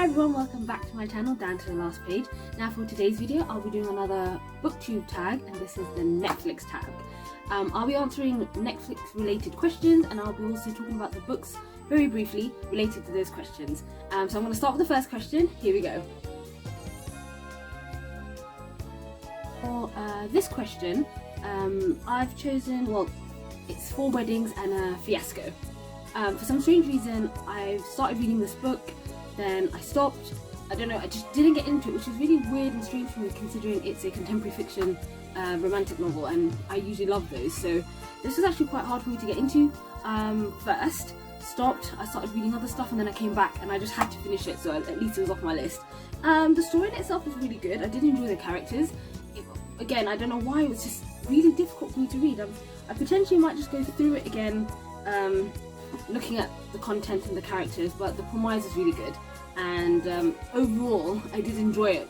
Hi everyone, welcome back to my channel, down to the last page. Now for today's video, I'll be doing another Booktube tag, and this is the Netflix tag. I'll be answering Netflix related questions, and I'll be also talking about the books very briefly related to those questions. So I'm going to start with the first question. Here we go. For this question, I've chosen, well, it's 4 weddings and a fiasco. For some strange reason, I started reading this book, then I stopped. I don't know, I just didn't get into it, which is really weird and strange for me considering it's a contemporary fiction romantic novel, and I usually love those. So this was actually quite hard for me to get into. First, stopped, I started reading other stuff, and then I came back and I just had to finish it, so at least it was off my list. The story in itself was really good. I did enjoy the characters. Again, I don't know why, it was just really difficult for me to read. I potentially might just go through it again, looking at the content and the characters, but the premise is really good, and overall I did enjoy it.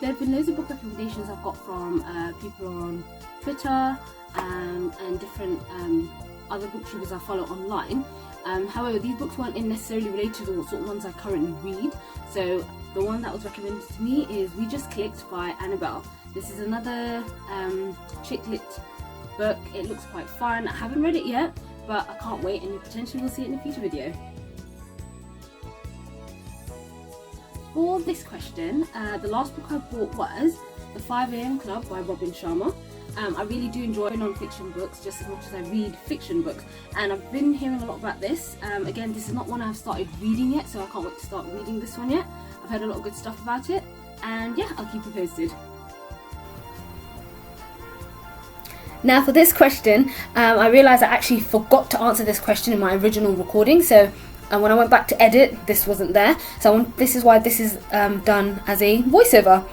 There have been loads of book recommendations I've got from people on Twitter and different other booktubers I follow online. However, these books weren't necessarily related to the sort of ones I currently read. So the one that was recommended to me is We Just Clicked by Annabelle. This is another chick lit book. It looks quite fun. I haven't read it yet, but I can't wait, and you potentially will see it in a future video. For this question, the last book I bought was The 5 AM Club by Sharma. I really do enjoy non-fiction books just as much as I read fiction books, and I've been hearing a lot about this. Again, this is not one I've started reading yet, so I can't wait to start reading this one yet. I've heard a lot of good stuff about it, and yeah, I'll keep you posted. Now for this question, I realised I actually forgot to answer this question in my original recording, so when I went back to edit, this wasn't there, so this is why this is done as a voiceover.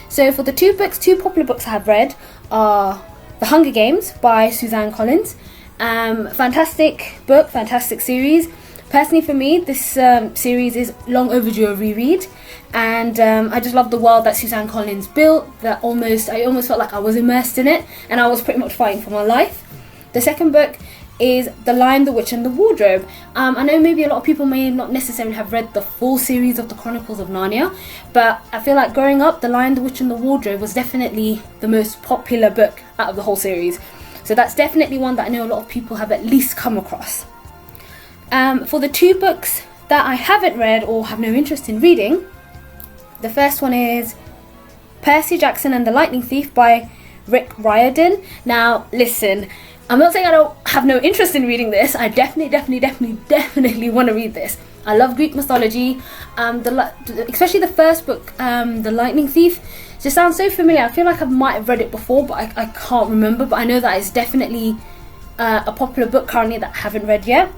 So for the two popular books I have read are The Hunger Games by Suzanne Collins. Fantastic book, fantastic series. Personally for me, this series is long overdue a reread, and I just love the world that Suzanne Collins built. I almost felt like I was immersed in it, and I was pretty much fighting for my life. The second book is The Lion, the Witch and the Wardrobe. I know maybe a lot of people may not necessarily have read the full series of the Chronicles of Narnia, but I feel like growing up, The Lion, the Witch and the Wardrobe was definitely the most popular book out of the whole series. So that's definitely one that I know a lot of people have at least come across. For the 2 books that I haven't read or have no interest in reading, the first one is Percy Jackson and the Lightning Thief by Rick Riordan. Now listen, I'm not saying I don't have no interest in reading this. I definitely want to read this. I love Greek mythology, especially the first book, The Lightning Thief. Just sounds so familiar. I feel like I might have read it before, but I can't remember. But I know that it's definitely a popular book currently that I haven't read yet.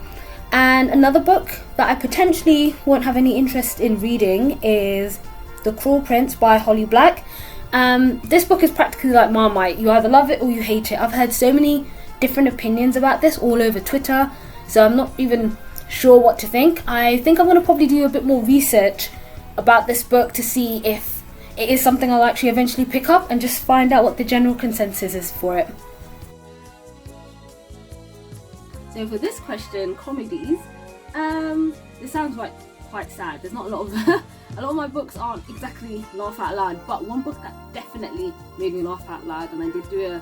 And another book that I potentially won't have any interest in reading is The Cruel Prince by Holly Black. This book is practically like Marmite. You either love it or you hate it. I've heard so many different opinions about this all over Twitter, so I'm not even sure what to think. I think I'm going to probably do a bit more research about this book to see if it is something I'll actually eventually pick up, and just find out what the general consensus is for it. So for this question, comedies, this sounds quite sad. There's not a lot of a lot of my books aren't exactly laugh out loud, but one book that definitely made me laugh out loud, and I did do a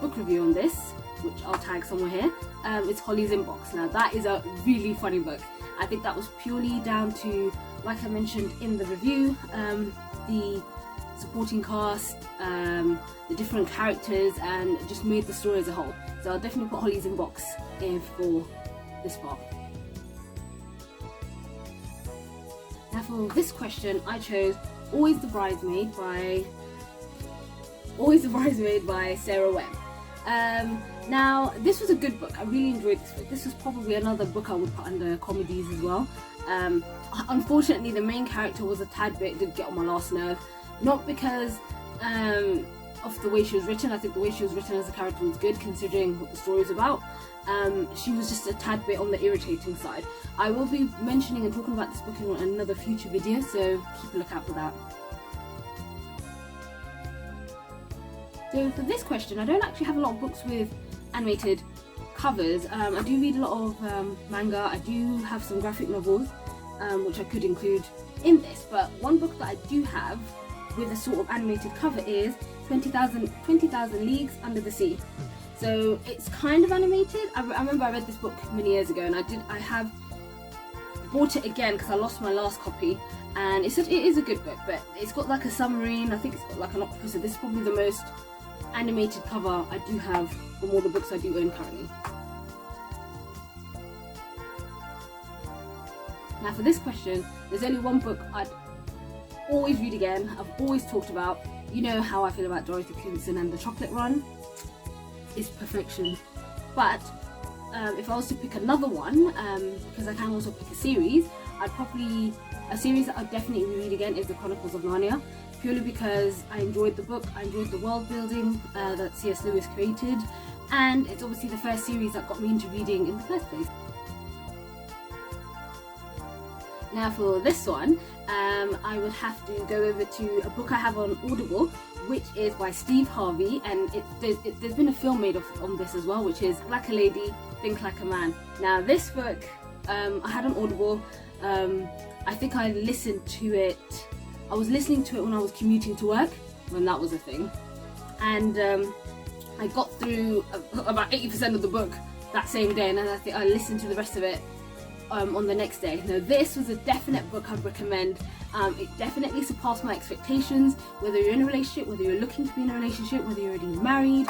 book review on this, which I'll tag somewhere here. It's Holly's Inbox. Now that is a really funny book. I think that was purely down to, like I mentioned in the review, the supporting cast, the different characters, and just made the story as a whole. So I'll definitely put Holly's Inbox in for this part. Now for this question, I chose Always the Bridesmaid by Sarah Webb. Now this was a good book. I really enjoyed this book. This was probably another book I would put under comedies as well. Unfortunately, the main character was a tad bit, did get on my last nerve. Not because of the way she was written. I think the way she was written as a character was good considering what the story is about. She was just a tad bit on the irritating side. I will be mentioning and talking about this book in another future video, so keep a lookout for that. So for this question, I don't actually have a lot of books with animated covers, I do read a lot of manga. I do have some graphic novels, which I could include in this, but one book that I do have with a sort of animated cover is 20,000 Leagues Under the Sea. So it's kind of animated. I remember I read this book many years ago, and I have bought it again because I lost my last copy, and it is a good book, but it's got like a submarine. I think it's got like an octopus. So this is probably the most animated cover I do have from all the books I do own currently. Now for this question, there's only one book I'd always read again. I've always talked about. You know how I feel about Dorothy Crimson and the Chocolate Run. It's perfection. But if I was to pick another one, because I can also pick a series, a series that I'd definitely read again is The Chronicles of Narnia, purely because I enjoyed the book, I enjoyed the world building that C.S. Lewis created, and it's obviously the first series that got me into reading in the first place. Now for this one, I would have to go over to a book I have on Audible, which is by Steve Harvey, and there's been a film made on this as well, which is Like a Lady, Think Like a Man. Now this book, I had on Audible. I think I listened to it. I was listening to it when I was commuting to work, when that was a thing, and I got through about 80% of the book that same day, and then I think I listened to the rest of it on the next day. Now this was a definite book I'd recommend. It definitely surpassed my expectations, whether you're in a relationship, whether you're looking to be in a relationship, whether you're already married.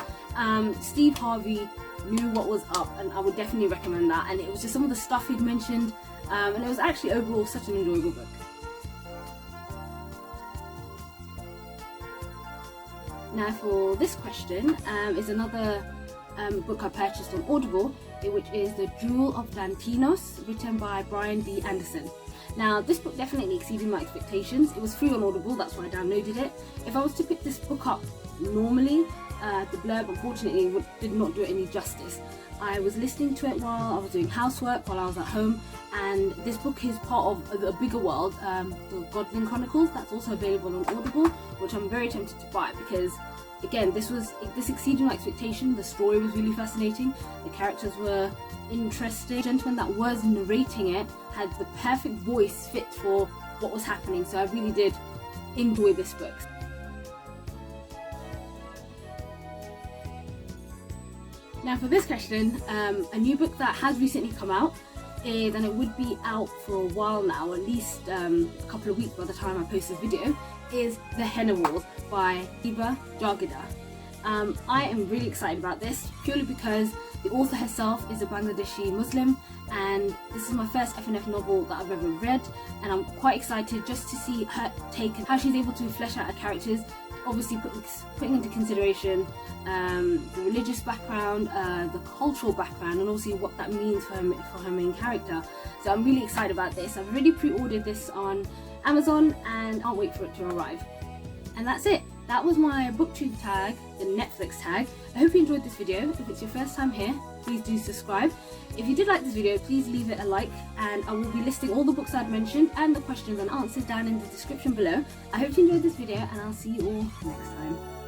Steve Harvey knew what was up, and I would definitely recommend that. And it was just some of the stuff he'd mentioned, and it was actually overall such an enjoyable book. Now for this question is another book I purchased on Audible, which is The Jewel of Lantinos, written by Brian D. Anderson. Now this book definitely exceeded my expectations. It was free on Audible, that's why I downloaded it. If I was to pick this book up normally, the blurb unfortunately did not do it any justice. I was listening to it while I was doing housework, while I was at home, and this book is part of a bigger world, the Godwin Chronicles, that's also available on Audible, which I'm very tempted to buy because, again, this exceeded my expectation. The story was really fascinating, the characters were interesting. The gentleman that was narrating it had the perfect voice fit for what was happening, so I really did enjoy this book. Now for this question, a new book that has recently come out is, and it would be out for a while now, at least a couple of weeks by the time I post this video, is The Henna Wars by Hiba Jagida. I am really excited about this, purely because the author herself is a Bangladeshi Muslim, and this is my first F&F novel that I've ever read, and I'm quite excited just to see her take and how she's able to flesh out her characters, obviously putting into consideration the religious background, the cultural background, and obviously what that means for her main character. So I'm really excited about this. I've already pre-ordered this on Amazon and I'll wait for it to arrive. And that's it. That was my Booktube tag, the Netflix tag. I hope you enjoyed this video. If it's your first time here, please do subscribe. If you did like this video, please leave it a like, and I will be listing all the books I've mentioned and the questions and answers down in the description below. I hope you enjoyed this video, and I'll see you all next time.